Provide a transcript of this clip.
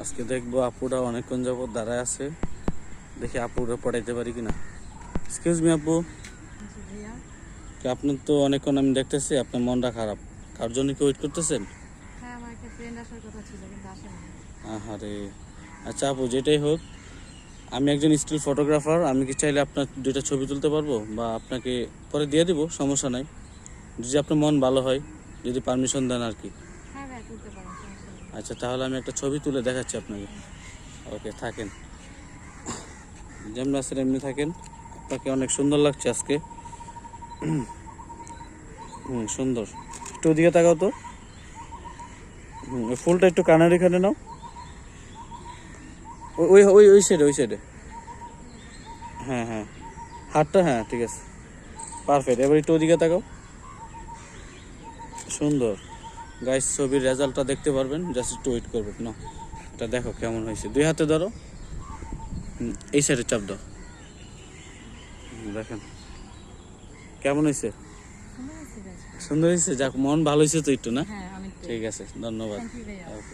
আজকে দেখবো আপুরা অনেকক্ষণ যাবত দাঁড়ায় আছে, দেখি আপুরা পড়াইতে পারি কিনা। এক্সকিউজ মি আপু, কি আপনার তো অনেকক্ষণ আমি দেখতেছি আপনার মনটা খারাপ, কার জন্য কি ওয়েট করতেছেন? হ্যাঁ, আমার একটা ফ্রেন্ড আসার কথা ছিল কিন্তু আসে না। আহারে, আচ্ছা আপু যেটাই হোক, আমি একজন স্টিল ফটোগ্রাফার, আমি কি চাইলে আপনার দুইটা ছবি তুলতে পারবো বা আপনাকে পরে দিয়ে দিব, সমস্যা নাই, যদি আপনার মন ভালো হয়, যদি পারমিশন দেন আর কি। হ্যাঁ ভাই, তুলতে পারেন, সমস্যা নেই। আচ্ছা তাহলে আমি একটা ছবি তুলে দেখাচ্ছি আপনাকে। ওকে থাকেন, যেমন আছেন এমনি থাকেন, আপনাকে অনেক সুন্দর লাগছে আজকে। সুন্দর, একটু ওদিকে তাকাও তো। ওই ফুলটা একটু কানের এখানে নাও, ওই ওই ওই সাইডে, ওই সাইডে। হ্যাঁ হ্যাঁ, হাতটা, হ্যাঁ ঠিক আছে, পারফেক্ট। এবার একটু ওদিকে তাকাও, সুন্দর। গাইস ছবির রেজাল্টটা দেখতে পারবেন, জাস্ট একটু ওয়েট করবেন না। এটা দেখো কেমন হয়েছে, দুই হাতে ধরো, এই সাইডে চাপ দাও, দেখেন কেমন হয়েছে। সুন্দর হয়েছে ভাই। সুন্দর হয়েছে, যাক মন ভালো হয়েছে তো একটু না। হ্যাঁ, আমি তো। ঠিক আছে, ধন্যবাদ। থ্যাংক ইউ ভাইয়া। ওকে।